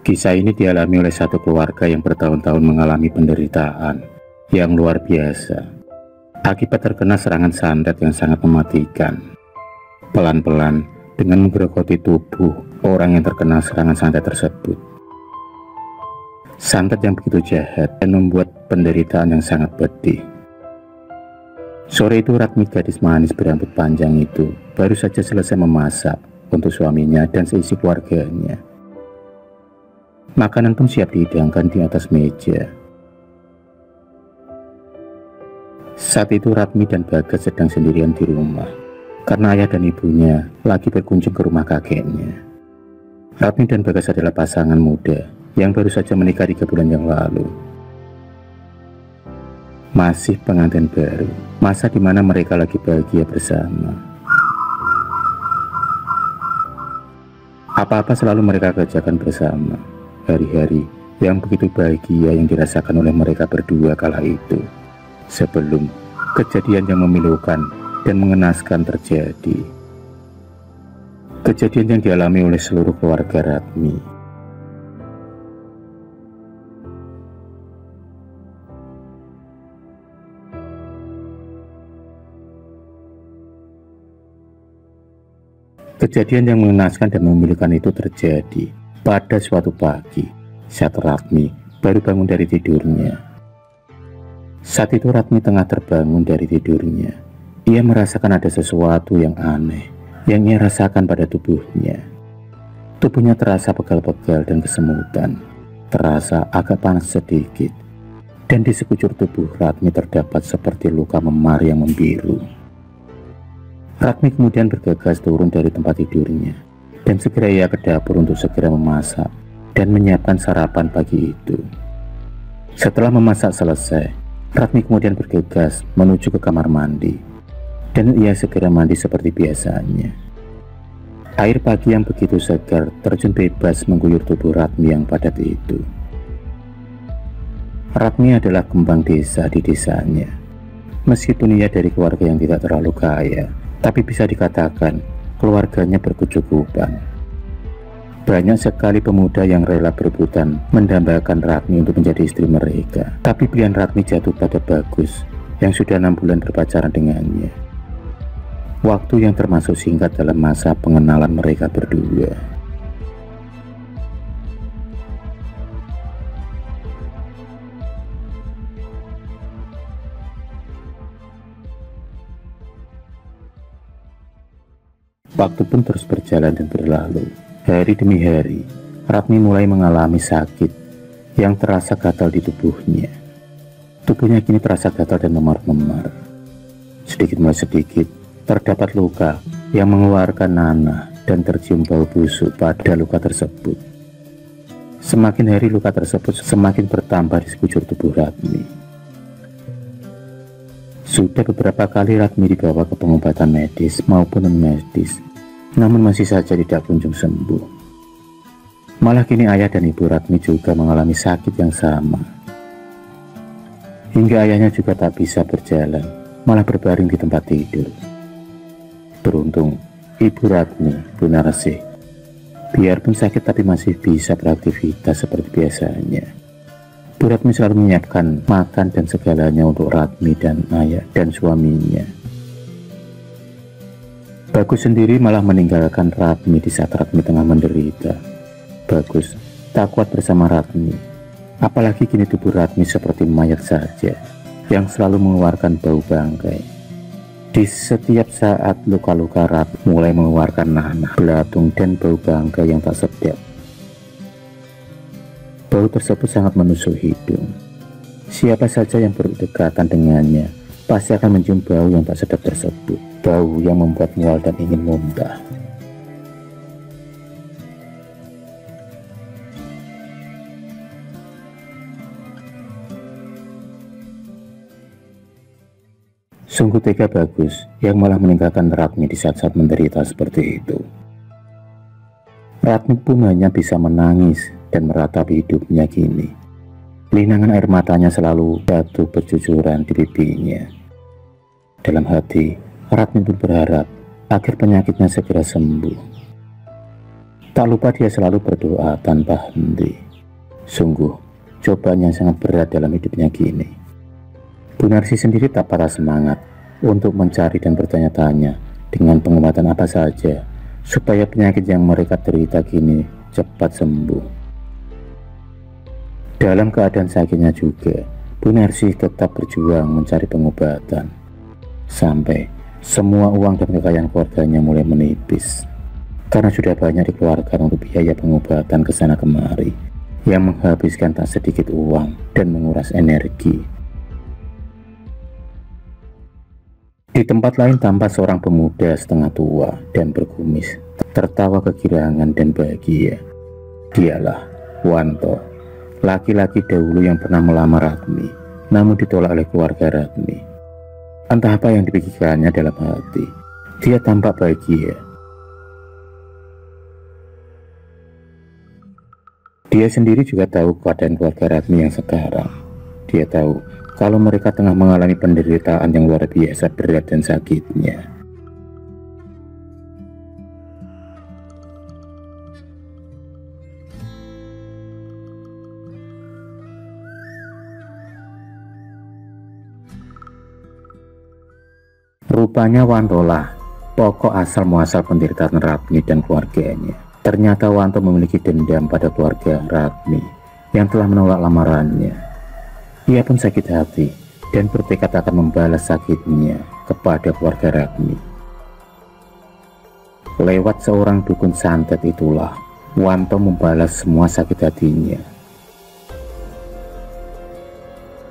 Kisah ini dialami oleh satu keluarga yang bertahun-tahun mengalami penderitaan yang luar biasa akibat terkena serangan santet yang sangat mematikan. Pelan-pelan dengan menggerogoti tubuh orang yang terkena serangan santet tersebut. Santet yang begitu jahat dan membuat penderitaan yang sangat pedih. Sore itu Ratmi, gadis manis berambut panjang itu, baru saja selesai memasak untuk suaminya dan seisi keluarganya. Makanan pun siap dihidangkan di atas meja. Saat itu Ratmi dan Bagas sedang sendirian di rumah karena ayah dan ibunya lagi berkunjung ke rumah kakeknya. Ratmi dan Bagas adalah pasangan muda yang baru saja menikah 3 bulan yang lalu. Masih pengantin baru, masa dimana mereka lagi bahagia bersama. Apa-apa selalu mereka kerjakan bersama. Hari-hari yang begitu bahagia yang dirasakan oleh mereka berdua kala itu, sebelum kejadian yang memilukan dan mengenaskan terjadi. Kejadian yang dialami oleh seluruh keluarga Ratmi. Kejadian yang mengenaskan dan memilukan itu terjadi pada suatu pagi saat Ratmi baru bangun dari tidurnya. Saat itu Ratmi tengah terbangun dari tidurnya. Ia merasakan ada sesuatu yang aneh yang ia rasakan pada tubuhnya. Tubuhnya terasa pegal-pegal dan kesemutan, terasa agak panas sedikit, dan di sekujur tubuh Ratmi terdapat seperti luka memar yang membiru. Ratmi kemudian bergegas turun dari tempat tidurnya dan segera ia ke dapur untuk segera memasak dan menyiapkan sarapan pagi itu. Setelah memasak selesai, Ratmi kemudian bergegas menuju ke kamar mandi dan ia segera mandi seperti biasanya. Air pagi yang begitu segar terjun bebas mengguyur tubuh Ratmi yang padat itu. Ratmi adalah kembang desa di desanya. Meskipun ia dari keluarga yang tidak terlalu kaya, tapi bisa dikatakan keluarganya berkecukupan. Banyak sekali pemuda yang rela berebutan mendambakan Ratmi untuk menjadi istri mereka. Tapi pilihan Ratmi jatuh pada Bagus yang sudah 6 bulan berpacaran dengannya. Waktu yang termasuk singkat dalam masa pengenalan mereka berdua. Waktu pun terus berjalan dan berlalu. Hari demi hari, Ratmi mulai mengalami sakit yang terasa gatal di tubuhnya. Tubuhnya kini terasa gatal dan memar-memar. Sedikit demi sedikit, terdapat luka yang mengeluarkan nanah dan tercium bau busuk pada luka tersebut. Semakin hari luka tersebut semakin bertambah di sekujur tubuh Ratmi. Sudah beberapa kali Ratmi dibawa ke pengobatan medis maupun non-medis, namun masih saja tidak kunjung sembuh. Malah kini ayah dan ibu Ratmi juga mengalami sakit yang sama. Hingga ayahnya juga tak bisa berjalan, malah berbaring di tempat tidur. Beruntung, ibu Ratmi, Bu Narsih, biarpun sakit tapi masih bisa beraktivitas seperti biasanya. Bu Ratmi selalu menyiapkan makan dan segalanya untuk Ratmi dan ayah dan suaminya. Bagus sendiri malah meninggalkan Ratmi di saat Ratmi tengah menderita. Bagus tak kuat bersama Ratmi, apalagi kini tubuh Ratmi seperti mayat saja yang selalu mengeluarkan bau bangkai. Di setiap saat luka-luka Ratmi mulai mengeluarkan nanah, belatung dan bau bangkai yang tak sedap. Bau tersebut sangat menusuk hidung. Siapa saja yang berdekatan dengannya pasti akan mencium bau yang tak sedap tersebut. Bau yang membuat mual dan ingin muntah. Sungguh tega Bagus yang malah meninggalkan Ratmi di saat-saat menderita seperti itu. Ratmi pun hanya bisa menangis dan meratapi hidupnya kini. Linangan air matanya selalu jatuh bercucuran di pipinya. Dalam hati, Ratmi pun berharap agar penyakitnya segera sembuh. Tak lupa dia selalu berdoa tanpa henti. Sungguh, cobaan yang sangat berat dalam hidupnya kini. Bu Narsi sendiri tak patah semangat untuk mencari dan bertanya-tanya dengan pengobatan apa saja supaya penyakit yang mereka derita kini cepat sembuh. Dalam keadaan sakitnya juga, Bu Narsi tetap berjuang mencari pengobatan, sampai semua uang dan kekayaan keluarganya mulai menipis, karena sudah banyak dikeluarkan untuk biaya pengobatan ke sana kemari, yang menghabiskan tak sedikit uang dan menguras energi. Di tempat lain tampak seorang pemuda setengah tua dan berkumis, tertawa kegirangan dan bahagia. Dialah Wanto, laki-laki dahulu yang pernah melamar Ratmi, namun ditolak oleh keluarga Ratmi. Entah apa yang dipikirkannya dalam hati, dia tampak bahagia. Dia sendiri juga tahu keadaan keluarga Ratmi yang sekarang. Dia tahu kalau mereka tengah mengalami penderitaan yang luar biasa berat dan sakitnya. Rupanya Wantolah pokok asal muasal penderitaan Ratmi dan keluarganya. Ternyata Wanto memiliki dendam pada keluarga Ratmi yang telah menolak lamarannya. Ia pun sakit hati dan bertekad akan membalas sakitnya kepada keluarga Ratmi. Lewat seorang dukun santet itulah Wanto membalas semua sakit hatinya.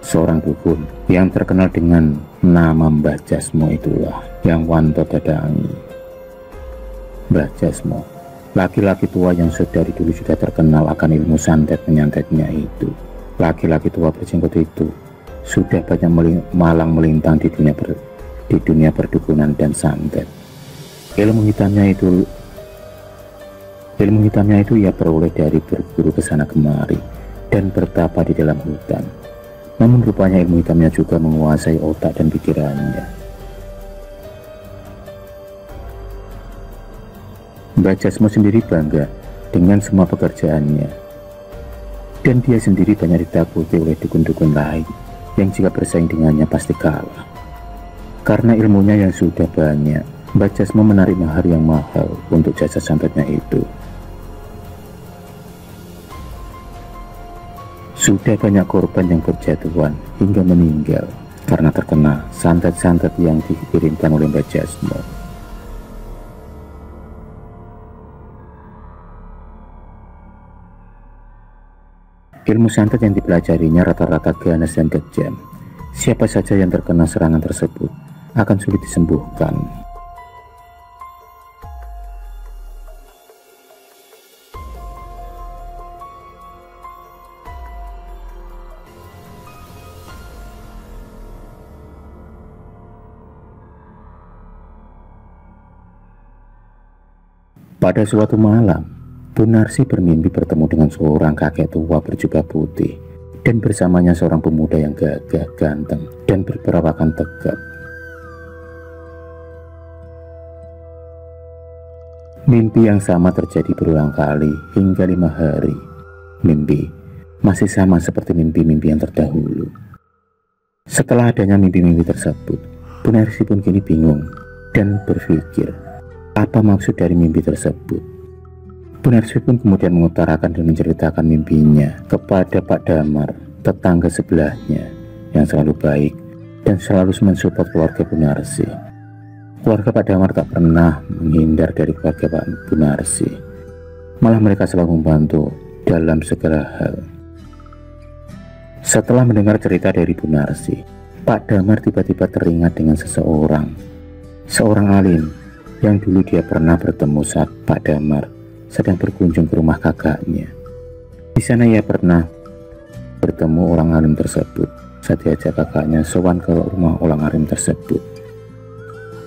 Seorang dukun yang terkenal dengan nama Mbah Jasmo itulah yang Wanto datangi. Mbah Jasmo, laki-laki tua yang dari dulu sudah terkenal akan ilmu santet menyantetnya itu. Laki-laki tua berjenggot itu sudah banyak malang melintang di dunia perdukunan dan santet. Ilmu hitamnya itu ia peroleh dari berguru ke sana kemari dan bertapa di dalam hutan. Namun rupanya ilmu hitamnya juga menguasai otak dan pikirannya. Mbah Jasmo sendiri bangga dengan semua pekerjaannya. Dan dia sendiri banyak ditakuti oleh dukun-dukun lain yang jika bersaing dengannya pasti kalah. Karena ilmunya yang sudah banyak, Mbah Jasmo menarik mahar yang mahal untuk jasa santetnya itu. Sudah banyak korban yang berjatuhan hingga meninggal karena terkena santet-santet yang dikirimkan oleh Mbah Jasmo. Ilmu santet yang dipelajarinya rata-rata ganas dan kejam. Siapa saja yang terkena serangan tersebut akan sulit disembuhkan. Pada suatu malam, Bu Narsi bermimpi bertemu dengan seorang kakek tua berjubah putih dan bersamanya seorang pemuda yang gagah, ganteng, dan berperawakan tegap. Mimpi yang sama terjadi berulang kali hingga 5 hari. Mimpi masih sama seperti mimpi-mimpi yang terdahulu. Setelah adanya mimpi-mimpi tersebut, Bu Narsi pun kini bingung dan berpikir, apa maksud dari mimpi tersebut? Bu Narsi pun kemudian mengutarakan dan menceritakan mimpinya kepada Pak Damar, tetangga sebelahnya, yang selalu baik dan selalu mensupport keluarga Bu Narsi. Keluarga Pak Damar tak pernah menghindar dari keluarga Pak Bu Narsi. Malah mereka selalu membantu dalam segala hal. Setelah mendengar cerita dari Bu Narsi, Pak Damar tiba-tiba teringat dengan seorang alim yang dulu dia pernah bertemu saat Pak Damar sedang berkunjung ke rumah kakaknya. Di sana ia pernah bertemu orang alim tersebut saat diajak kakaknya sowan ke rumah orang alim tersebut.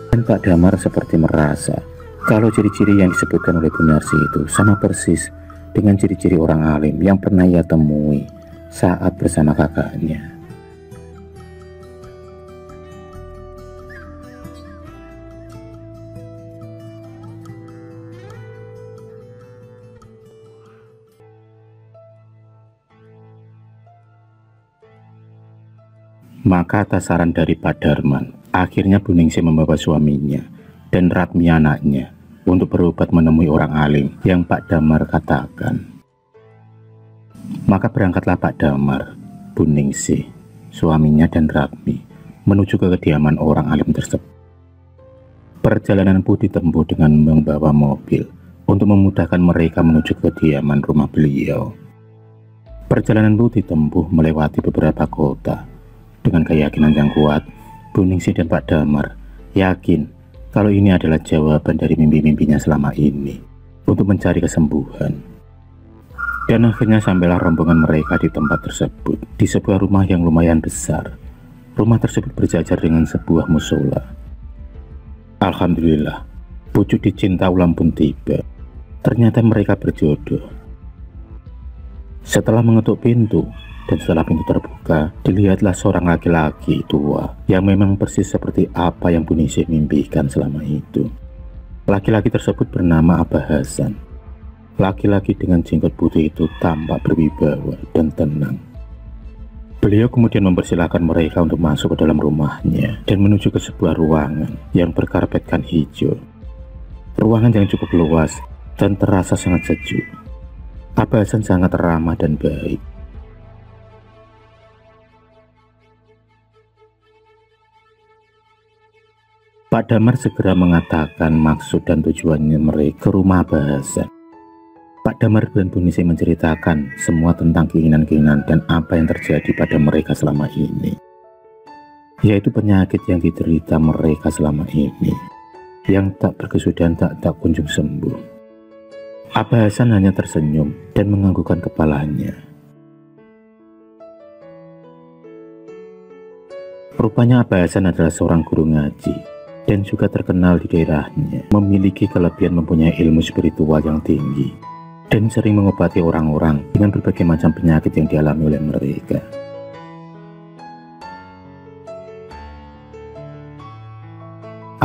Dan Pak Damar seperti merasa kalau ciri-ciri yang disebutkan oleh Bu Narsi itu sama persis dengan ciri-ciri orang alim yang pernah ia temui saat bersama kakaknya. Maka atas saran dari Pak Darman, akhirnya Bu Ningsih membawa suaminya dan Ratmi anaknya untuk berobat menemui orang alim yang Pak Damar katakan. Maka berangkatlah Pak Damar, Bu Ningsih, suaminya dan Ratmi menuju ke kediaman orang alim tersebut. Perjalanan pun ditempuh dengan membawa mobil untuk memudahkan mereka menuju ke kediaman rumah beliau. Perjalanan pun ditempuh melewati beberapa kota. Dengan keyakinan yang kuat, Bu Ningsih dan Pak Damar yakin kalau ini adalah jawaban dari mimpi-mimpinya selama ini untuk mencari kesembuhan. Dan akhirnya sampailah rombongan mereka di tempat tersebut, di sebuah rumah yang lumayan besar. Rumah tersebut berjajar dengan sebuah musola. Alhamdulillah, pucuk dicinta ulang pun tiba. Ternyata mereka berjodoh. Setelah mengetuk pintu, dan setelah pintu terbuka, dilihatlah seorang laki-laki tua yang memang persis seperti apa yang Bu Ningsih mimpikan selama itu. Laki-laki tersebut bernama Abah Hasan. Laki-laki dengan jenggot putih itu tampak berwibawa dan tenang. Beliau kemudian mempersilahkan mereka untuk masuk ke dalam rumahnya dan menuju ke sebuah ruangan yang berkarpetkan hijau. Ruangan yang cukup luas dan terasa sangat sejuk. Abah Hasan sangat ramah dan baik. Pak Damar segera mengatakan maksud dan tujuannya mereka ke rumah Abah Hasan. Pak Damar dan Bu Ningsih menceritakan semua tentang keinginan-keinginan dan apa yang terjadi pada mereka selama ini, yaitu penyakit yang diderita mereka selama ini, yang tak berkesudahan tak kunjung sembuh. Abah Hasan hanya tersenyum dan menganggukkan kepalanya. Rupanya Abah Hasan adalah seorang guru ngaji dan juga terkenal di daerahnya, memiliki kelebihan mempunyai ilmu spiritual yang tinggi dan sering mengobati orang-orang dengan berbagai macam penyakit yang dialami oleh mereka.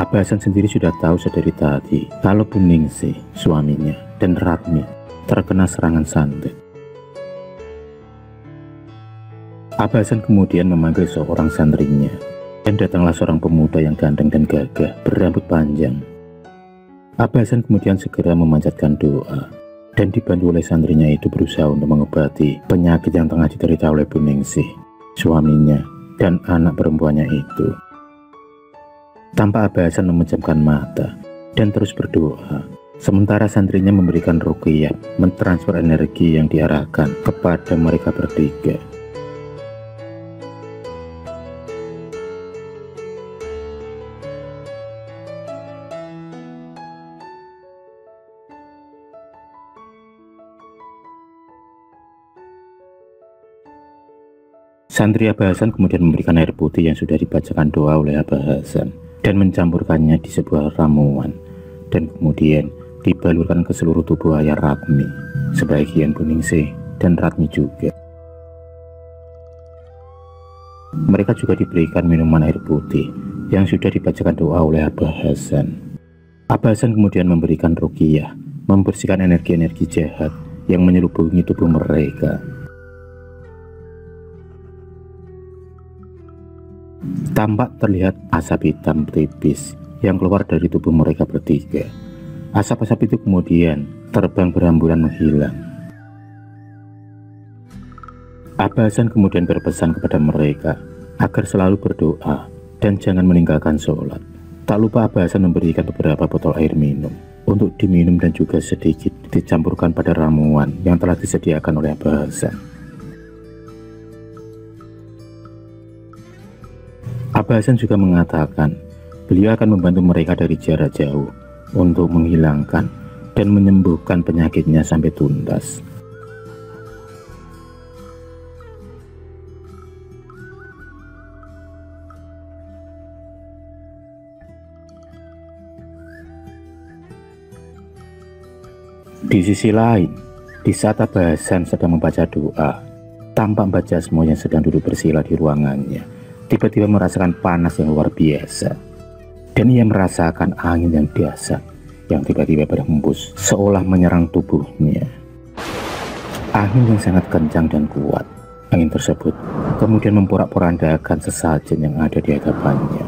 Abah Hasan sendiri sudah tahu sedari tadi kalau Bu Ningsih, suaminya, dan Ratmi terkena serangan santet. Abah Hasan kemudian memanggil seorang santrinya, dan datanglah seorang pemuda yang ganteng dan gagah berambut panjang. Abah Hasan kemudian segera memanjatkan doa dan dibantu oleh santrinya itu berusaha untuk mengobati penyakit yang tengah diderita oleh Bu Ningsih, suaminya, dan anak perempuannya itu. Tanpa Abah Hasan memejamkan mata dan terus berdoa, sementara santrinya memberikan ruqyah, mentransfer energi yang diarahkan kepada mereka bertiga. Santri Abah Hasan kemudian memberikan air putih yang sudah dibacakan doa oleh Abah Hasan dan mencampurkannya di sebuah ramuan, dan kemudian dibalurkan ke seluruh tubuh ayah Ratmi, sebagian Bu Ningsih dan Ratmi juga. Mereka juga diberikan minuman air putih yang sudah dibacakan doa oleh Abah Hasan. Abah Hasan kemudian memberikan ruqyah, membersihkan energi-energi jahat yang menyelubungi tubuh mereka. Tampak terlihat asap hitam tipis yang keluar dari tubuh mereka bertiga. Asap-asap itu kemudian terbang berambulan menghilang. Abah Hasan kemudian berpesan kepada mereka agar selalu berdoa dan jangan meninggalkan sholat. Tak lupa Abah Hasan memberikan beberapa botol air minum untuk diminum dan juga sedikit dicampurkan pada ramuan yang telah disediakan oleh Abah Hasan. Abah Hasan juga mengatakan beliau akan membantu mereka dari jarak jauh untuk menghilangkan dan menyembuhkan penyakitnya sampai tuntas. Di sisi lain, di saat Abah Hasan sedang membaca doa, tampak Mbah Jasmo yang sedang duduk bersila di ruangannya tiba-tiba merasakan panas yang luar biasa, dan ia merasakan angin yang dahsyat yang tiba-tiba berhembus seolah menyerang tubuhnya. Angin yang sangat kencang dan kuat Angin tersebut kemudian memporak-porandakan sesajen yang ada di hadapannya.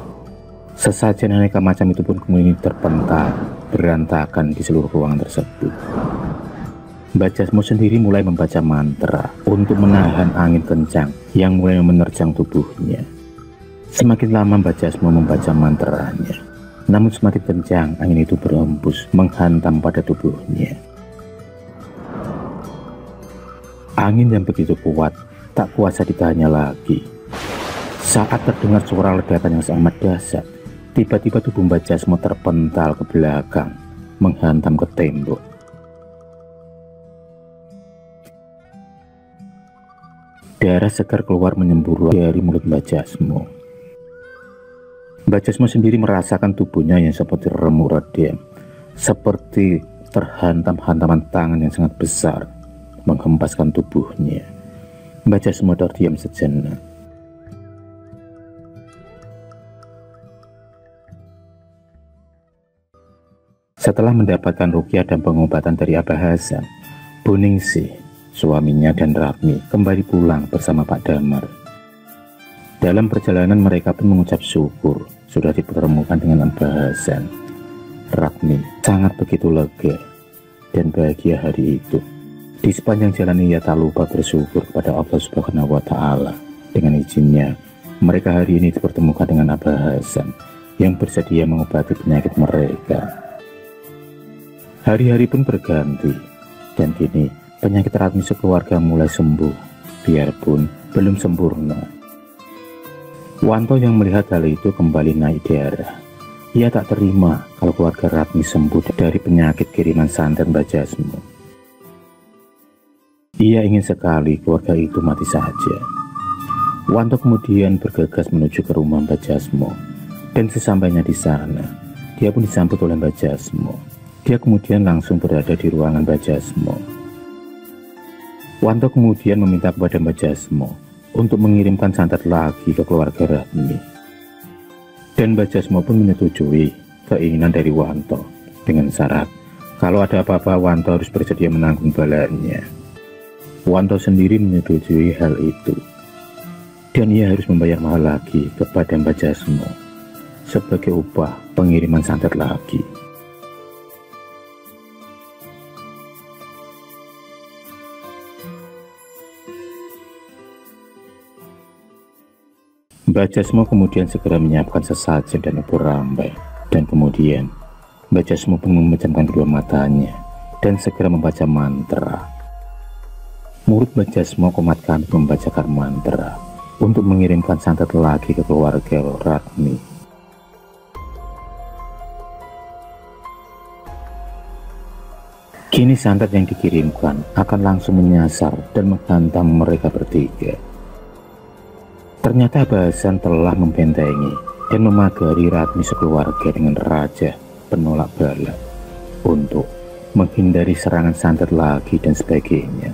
Sesajen aneka macam itu pun kemudian terpental, berantakan di seluruh ruangan tersebut. Mbak Jasmo sendiri mulai membaca mantra untuk menahan angin kencang yang mulai menerjang tubuhnya. Semakin lama Mbak Jasmo membaca mantranya, namun semakin kencang angin itu berhembus menghantam pada tubuhnya. Angin yang begitu kuat tak kuasa ditahannya lagi. Saat terdengar suara ledakan yang sangat dahsyat, tiba-tiba tubuh Mbak Jasmo terpental ke belakang, menghantam ke tembok. Darah segar keluar menyembur dari mulut Mbak Jasmo. Mbak Jasmo sendiri merasakan tubuhnya yang seperti remuk redam, seperti terhantam hantaman tangan yang sangat besar, menghempaskan tubuhnya. Mbak Jasmo terdiam sejenak. Setelah mendapatkan ruqyah dan pengobatan dari Abah Hasan, Bu Ningsih, suaminya dan Ratmi kembali pulang bersama Pak Damar. Dalam perjalanan mereka pun mengucap syukur sudah dipertemukan dengan Abah Hasan. Ratmi sangat begitu lega dan bahagia hari itu. Di sepanjang jalan ia tak lupa bersyukur kepada Allah Subhanahu wa Ta'ala. Dengan izinnya, mereka hari ini dipertemukan dengan Abah Hasan yang bersedia mengobati penyakit mereka. Hari-hari pun berganti, dan kini penyakit Ratmi sekeluarga mulai sembuh, biarpun belum sempurna. Wanto yang melihat hal itu kembali naik darah. Ia tak terima kalau keluarga Ratmi sembuh dari penyakit kiriman santet Mbak Jasmo. Ia ingin sekali keluarga itu mati saja. Wanto kemudian bergegas menuju ke rumah Mbak Jasmo, dan sesampainya di sana, dia pun disambut oleh Mbak Jasmo. Dia kemudian langsung berada di ruangan Mbak Jasmo. Wanto kemudian meminta kepada Mbak Jasmo untuk mengirimkan santet lagi ke keluarga Ratmi. Dan Mbak Jasmo pun menyetujui keinginan dari Wanto dengan syarat kalau ada apa-apa Wanto harus bersedia menanggung balanya. Wanto sendiri menyetujui hal itu, dan ia harus membayar mahal lagi kepada Mbak Jasmo sebagai upah pengiriman santet lagi. Mbak Jasmo kemudian segera menyiapkan sesajen dan ubur rambai, dan kemudian Mbak Jasmo pun memejamkan kedua matanya dan segera membaca mantra. Murid Mbak Jasmo komat kami membacakan mantra untuk mengirimkan santet lagi ke keluarga Ratmi. Kini santet yang dikirimkan akan langsung menyasar dan menghantam mereka bertiga. Ternyata Abah Hasan telah membentengi dan memagari Ratmi sekeluarga dengan raja penolak bala untuk menghindari serangan santet lagi dan sebagainya.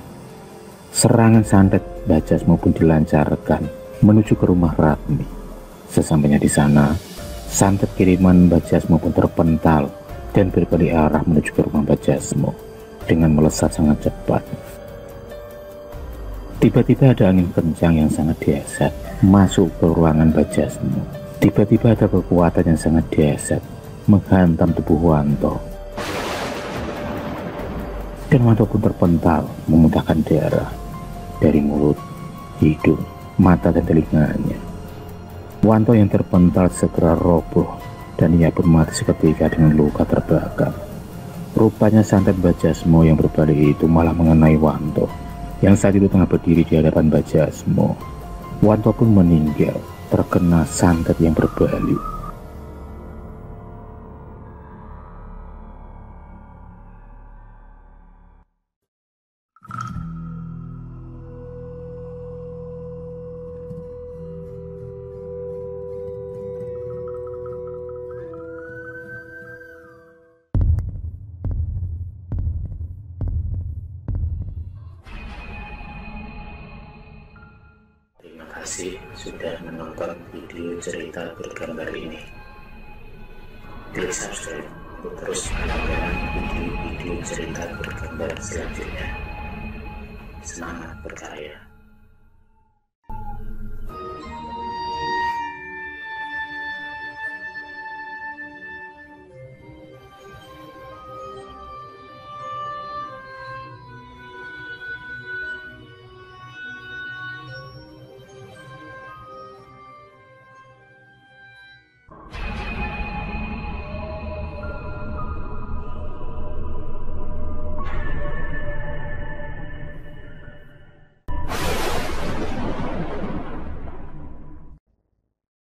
Serangan santet Mbak Jasmo pun dilancarkan menuju ke rumah Ratmi. Sesampainya di sana, santet kiriman Mbak Jasmo pun terpental dan berbalik arah menuju ke rumah Mbak Jasmo dengan melesat sangat cepat. Tiba-tiba ada angin kencang yang sangat dahsyat masuk ke ruangan Mbak Jasmo. Tiba-tiba ada kekuatan yang sangat dahsyat menghantam tubuh Wanto. Dan Wanto pun terpental memuntahkan darah dari mulut, hidung, mata dan telinganya. Wanto yang terpental segera roboh dan ia pun mati seketika dengan luka terbakar. Rupanya santet Mbak Jasmo yang berbalik itu malah mengenai Wanto yang saat itu tengah berdiri di hadapan Mbak Jasmo. Wanto pun meninggal terkena santet yang berbalik. Terima kasih sudah menonton video cerita bergambar ini. Klik subscribe untuk terus mendapatkan video-video cerita bergambar selanjutnya. Semangat berkarya.